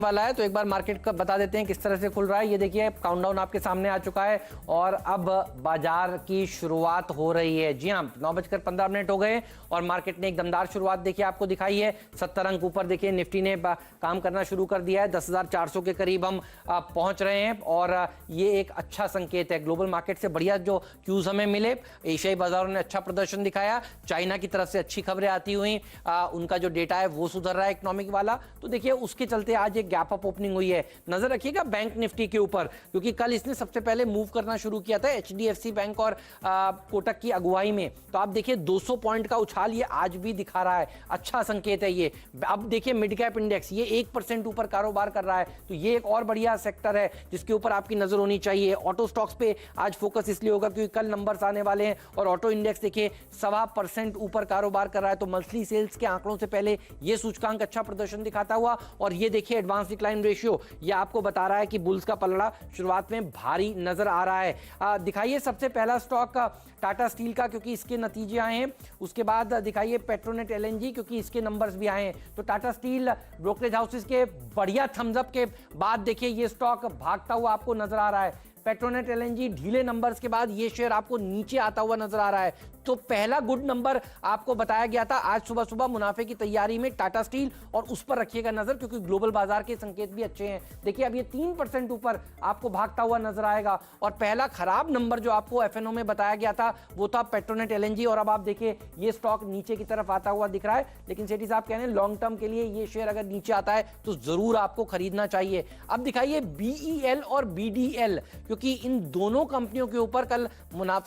वाला है। तो एक बार मार्केट का बता देते हैं किस तरह से खुल रहा है। ये देखिए काउंटडाउन आपके सामने आ चुका है और अब बाजार की शुरुआत हो रही है। जी हाँ, 9:15 हो गए और मार्केट ने एक दमदार शुरुआत देखिए आपको दिखाई है। 70 अंक ऊपर देखिए निफ्टी ने काम करना शुरू कर दिया है। 10,400 के करीब हम पहुंच रहे हैं और ये एक अच्छा संकेत है। ग्लोबल मार्केट से बढ़िया जो क्यूज हमें मिले, एशियाई बाजारों ने अच्छा प्रदर्शन दिखाया, चाइना की तरफ से अच्छी खबरें आती हुई, उनका जो डेटा है वो सुधर रहा है इकोनॉमिक वाला। तो देखिए उसके चलते आज एक गैप अप ओपनिंग हुई है। नजर रखिएगा बैंक निफ्टी के ऊपर, क्योंकि कल इसने सबसे पहले मूव करना शुरू किया था एचडीएफसी बैंक और कोटक की अगुवाई में। तो आप देखिए 200 पॉइंट का उछाल ये आज भी दिखा रहा है, अच्छा संकेत है ये। अब देखिए मिड कैप इंडेक्स ये 1% ऊपर कारोबार कर रहा है, तो ये एक और बढ़िया सेक्टर है जिसके ऊपर आपकी नजर होनी चाहिए। ऑटो स्टॉक्स पे आज फोकस इसलिए होगा क्योंकि कल नंबर्स आने वाले हैं और ऑटो इंडेक्स देखिए 1.25% ऊपर कारोबार कर रहा है। तो मंथली सेल्स के आंकड़ों से पहले ये सूचकांक अच्छा प्रदर्शन दिखाता हुआ, और ये देखिए एडवांस डिक्लाइन रेशियो ये आपको बता रहा है कि बुल्स का पलड़ा शुरुआत में भारी नजर आ रहा है। दिखाइए सबसे पहला स्टॉक टाटा स्टील का, क्योंकि इसके नतीजे आए हैं। उसके बाद दिखाइए पेट्रोनेट एलएनजी, क्योंकि इसके नंबर्स भी आए हैं। तो टाटा स्टील ब्रोकरेज हाउसेस के बढ़िया थम्स अप के बाद देखिए ये स्टॉक भागता हुआ आपको नजर आ रहा है। पेट्रोनेट एलएनजी ढीले नंबर्स के बाद ये शेयर आपको नीचे आता हुआ नजर आ रहा है। तो पहला गुड नंबर आपको बताया गया था आज सुबह सुबह मुनाफे की तैयारी में टाटा स्टील, और उस पर रखिएगा नजर क्योंकि ग्लोबल बाजार के संकेत भी अच्छे हैं। देखिए अब ये 3% ऊपर आपको भागता हुआ नजर आएगा। और पहला खराब नंबर जो आपको एफएनओ में बताया गया था वो था पेट्रोनेट एलएनजी, और अब आप देखिए ये स्टॉक नीचे की तरफ आता हुआ दिख रहा है। लेकिन सेठी साहब कह रहे हैं लॉन्ग टर्म के लिए ये शेयर अगर नीचे आता है तो जरूर आपको खरीदना चाहिए। अब दिखाइए बीईएल और बीडीएल, क्योंकि इन दोनों कंपनियों के ऊपर कल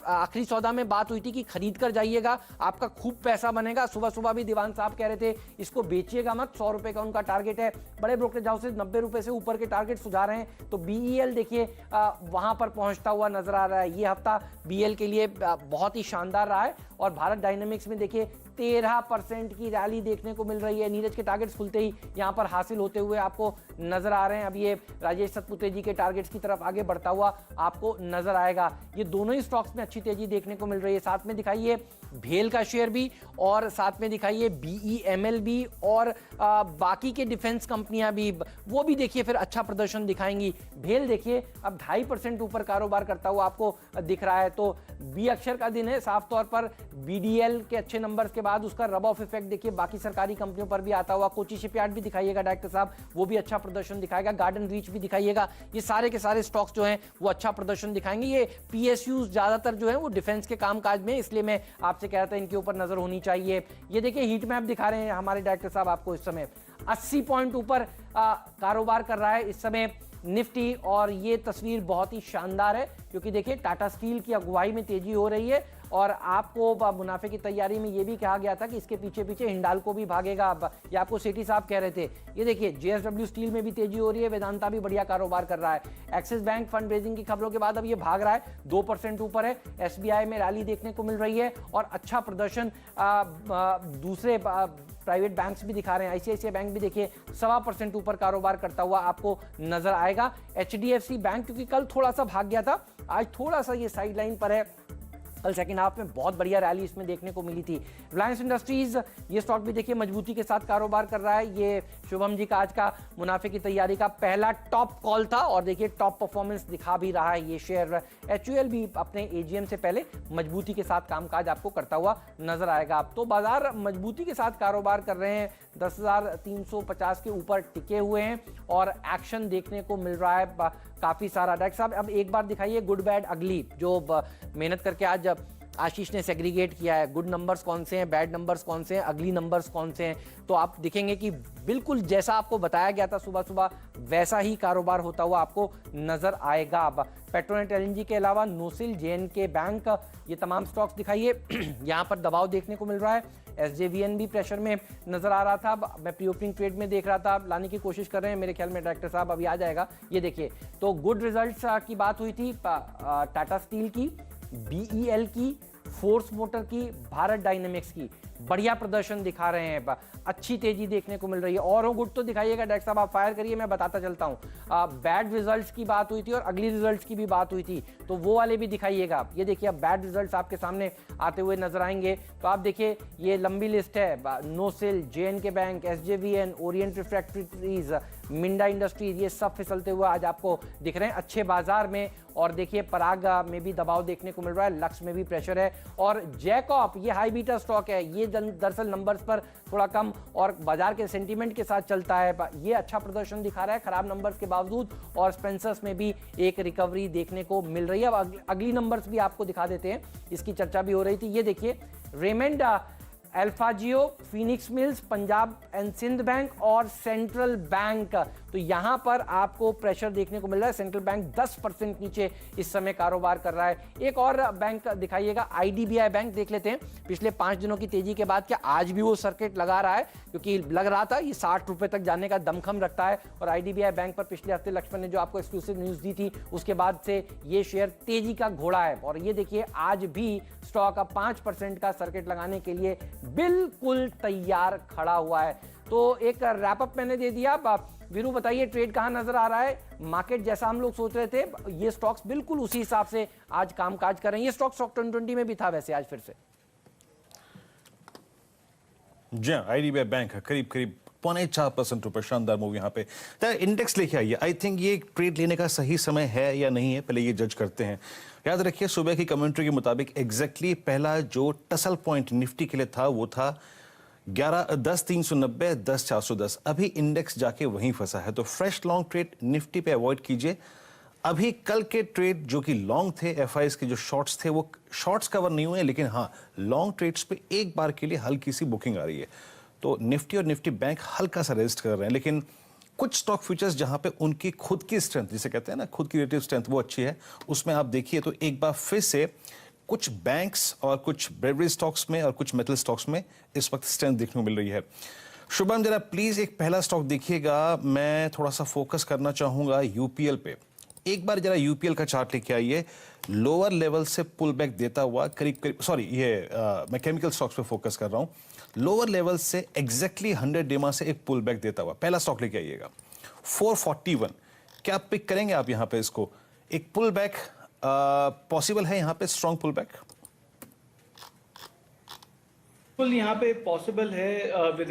आखिरी सौदा में बात हुई थी कि खरीद कर जाइएगा, आपका खूब पैसा बनेगा। सुबह सुबह भी दीवान साहब कह रहे थे इसको बेचिएगा मत, 100 रुपए का उनका टारगेट है। बड़े ब्रोकरेज हाउसेस 90 रुपए से ऊपर के टारगेट सुझा रहे हैं। तो बीईएल देखिए वहां पर पहुंचता हुआ नजर आ रहा है। ये हफ्ता बीईएल के लिए बहुत ही शानदार रहा है और भारत डायनेमिक्स में देखिए 13% की रैली देखने को मिल रही है। नीरज के टारगेट्स खुलते ही यहां पर हासिल होते हुए आपको नजर आ रहे हैं। अब ये राजेश सतपुते जी के टारगेट्स की तरफ आगे बढ़ता हुआ आपको नजर आएगा। ये दोनों ही स्टॉक्स में अच्छी तेजी देखने को मिल रही है। साथ में दिखाइए भेल का शेयर भी, और साथ में दिखाइए बीईएमएल भी, और बाकी के डिफेंस कंपनियां भी, वो भी देखिए फिर अच्छा प्रदर्शन दिखाएंगी। भेल देखिए अब 2.5% ऊपर कारोबार करता हुआ आपको दिख रहा है। तो बी अक्षर का दिन है साफ तौर पर। बीडीएल के अच्छे नंबर्स के बाद उसका रब ऑफ इफेक्ट देखिए बाकी सरकारी कंपनियों पर भी आता हुआ। कोची शिपयार्ड भी दिखाइएगा डायरेक्टर साहब, वो भी अच्छा प्रदर्शन दिखाएगा। गार्डन रीच भी दिखाइएगा। ये सारे के सारे स्टॉक्स जो हैं वो अच्छा प्रदर्शन दिखाएंगे। ये पीएसयूज ज्यादातर जो है वो डिफेंस के कामकाज में, इसलिए मैं आपसे कह रहा था इनके ऊपर नजर होनी चाहिए। ये देखिए हीट मैप दिखा रहे हैं हमारे डायरेक्टर साहब आपको। इस समय 80 पॉइंट ऊपर कारोबार कर रहा है इस समय निफ्टी, और ये तस्वीर बहुत ही शानदार है क्योंकि देखिए टाटा स्टील की अगुवाई में तेजी हो रही है। और आपको मुनाफे की तैयारी में ये भी कहा गया था कि इसके पीछे पीछे हिंडाल्को भी भागेगा। अब ये आपको सेठी साहब कह रहे थे। ये देखिए जेएसडब्ल्यू स्टील में भी तेजी हो रही है, वेदांता भी बढ़िया कारोबार कर रहा है। एक्सिस बैंक फंड रेजिंग की खबरों के बाद अब ये भाग रहा है, 2% ऊपर है। एसबीआई में रैली देखने को मिल रही है और अच्छा प्रदर्शन दूसरे प्राइवेट बैंक्स भी दिखा रहे हैं। आईसीआईसीआई बैंक भी देखिए 1.25% ऊपर कारोबार करता हुआ आपको नजर आएगा। एचडीएफसी बैंक क्योंकि कल थोड़ा सा भाग गया था, आज थोड़ा सा ये साइड लाइन पर है। कल सेकंड हाफ में बहुत बढ़िया रैली इसमें देखने को मिली थी। रिलायंस इंडस्ट्रीज ये स्टॉक भी देखिए मजबूती के साथ कारोबार कर रहा है। ये शुभम जी का आज का मुनाफे की तैयारी का पहला टॉप कॉल था और देखिए टॉप परफॉर्मेंस दिखा भी रहा है ये शेयर। एचयूएल भी अपने एजीएम से पहले मजबूती के साथ कामकाज आपको करता हुआ नजर आएगा। अब तो बाजार मजबूती के साथ कारोबार कर रहे हैं, 10,350 के ऊपर टिके हुए हैं और एक्शन देखने को मिल रहा है काफी सारा। डायरेक्टर साहब अब एक बार दिखाइए गुड बैड अगली, जो मेहनत करके आज आशीष ने सेग्रीगेट किया है। गुड नंबर्स कौन से हैं, बैड नंबर्स कौन से हैं, अगली नंबर्स कौन से हैं। तो आप दिखेंगे कि बिल्कुल जैसा आपको बताया गया था सुबह सुबह वैसा ही कारोबार होता हुआ आपको नजर आएगा। अब पेट्रोनेट एलएनजी के अलावा नोसिल, जेएनके बैंक, ये तमाम स्टॉक्स दिखाइए यहाँ पर दबाव देखने को मिल रहा है। एसजेवीएन भी प्रेशर में नजर आ रहा था, मैं प्री ओपनिंग ट्रेड में देख रहा था, लाने की कोशिश कर रहे हैं मेरे ख्याल में डायरेक्टर साहब, अभी आ जाएगा। ये देखिए तो गुड रिजल्ट्स की बात हुई थी टाटा स्टील की, बीईएल की, फोर्स मोटर की, भारत डायनेमिक्स की, बढ़िया प्रदर्शन दिखा रहे हैं, अच्छी तेजी देखने को मिल रही है। और गुड तो दिखाइएगा डायरेक्टर साहब, आप फायर करिए, मैं बताता चलता हूं। बैड रिजल्ट्स की बात हुई थी और अगली रिजल्ट्स की भी बात हुई थी, तो वो वाले भी दिखाइएगा। ये देखिए अब बैड रिजल्ट्स आपके सामने आते हुए नजर आएंगे। तो आप देखिए ये लंबी लिस्ट है, NOCIL, JNK bank, SJVN, Orient refractories, Minda industries, ये सब फिसलते हुए आज आपको दिख रहे हैं अच्छे बाजार में। और देखिए पराग में भी दबाव देखने को मिल रहा है, लक्ष्य में भी प्रेशर है। और जैकॉप ये हाई बीटा स्टॉक है, ये दरअसल नंबर्स पर थोड़ा कम और बाजार के सेंटीमेंट के साथ चलता है, ये अच्छा प्रदर्शन दिखा रहा है खराब नंबर्स के बावजूद। और स्पेंसर्स में भी एक रिकवरी देखने को मिल रही है। अब अगली नंबर्स भी आपको दिखा देते हैं, इसकी चर्चा भी हो रही थी। ये देखिए Raymond, Alphageo, Phoenix Mills, Punjab and Sindh bank और सेंट्रल बैंक, तो यहां पर आपको प्रेशर देखने को मिल रहा है। सेंट्रल बैंक 10% नीचे इस समय कारोबार कर रहा है। एक और बैंक दिखाइएगा, आईडीबीआई बैंक देख लेते हैं। पिछले 5 दिनों की तेजी के बाद क्या आज भी वो सर्किट लगा रहा है, क्योंकि लग रहा था ये 60 रुपए तक जाने का दमखम रखता है। और आईडीबीआई बैंक पर पिछले हफ्ते लक्ष्मण ने जो आपको एक्सक्लूसिव न्यूज दी थी, उसके बाद से ये शेयर तेजी का घोड़ा है। और ये देखिए आज भी स्टॉक अब 5% का सर्किट लगाने के लिए बिल्कुल तैयार खड़ा हुआ है। तो एक रैपअप मैंने दे दिया। वीरू बताइए ट्रेड कहां नजर आ रहा है? मार्केट जैसा हम लोग सोच रहे थे, ये स्टॉक्स बिल्कुल उसी हिसाब से आज कामकाज कर रहे हैं। ये स्टॉक 2020 में भी था वैसे आज फिर से। जी आईडीबीआई बैंक करीब 0.4% ऊपर, शानदार मूव यहाँ पे। इंडेक्स लेके आइए। आई थिंक ये ट्रेड लेने का सही समय है या नहीं है, पहले ये जज करते हैं। याद रखिए सुबह की कमेंट्री के मुताबिक एग्जैक्टली पहला जो टसल पॉइंट निफ्टी के लिए था वो था 10,390, 10,410। अभी इंडेक्स जाके वहीं फंसा है, तो फ्रेश लॉन्ग ट्रेड निफ्टी पे अवॉइड कीजिए। अभी कल के ट्रेड जो कि लॉन्ग थे, एफआईएस के जो शॉर्ट्स थे वो शॉर्ट्स कवर नहीं हुए, लेकिन हाँ लॉन्ग ट्रेड्स पे एक बार के लिए हल्की सी बुकिंग आ रही है। तो निफ्टी और निफ्टी बैंक हल्का सा रेस्ट कर रहे हैं, लेकिन कुछ स्टॉक फ्यूचर्स जहां पे उनकी खुद की स्ट्रेंथ, जिसे कहते हैं ना खुद की रिलेटिव स्ट्रेंथ, वो अच्छी है। उसमें आप देखिए तो एक बार फिर से कुछ बैंक्स और कुछ ब्रेवरी स्टॉक्स में और कुछ मेटल स्टॉक्स में इस वक्त स्ट्रेंथ देखने को मिल रही है। शुभम जरा प्लीज एक पहला स्टॉक देखिएगा। मैं थोड़ा सा फोकस करना चाहूंगा यूपीएल पे। एक बार जरा यूपीएल का चार्ट लेके आइए। लोअर लेवल से पुल बैक देता हुआ करीब सॉरी मैं केमिकल स्टॉक्स पे फोकस कर रहा हूं। लोअर लेवल से एग्जैक्टली 100 डेमा से एक पुल बैक देता हुआ पहला स्टॉक लेके आइएगा 441। क्या आप पिक करेंगे आप यहां पे इसको? एक पुल बैक पॉसिबल है यहां पे, स्ट्रॉन्ग पुल बैक यहाँ पे पॉसिबल है विद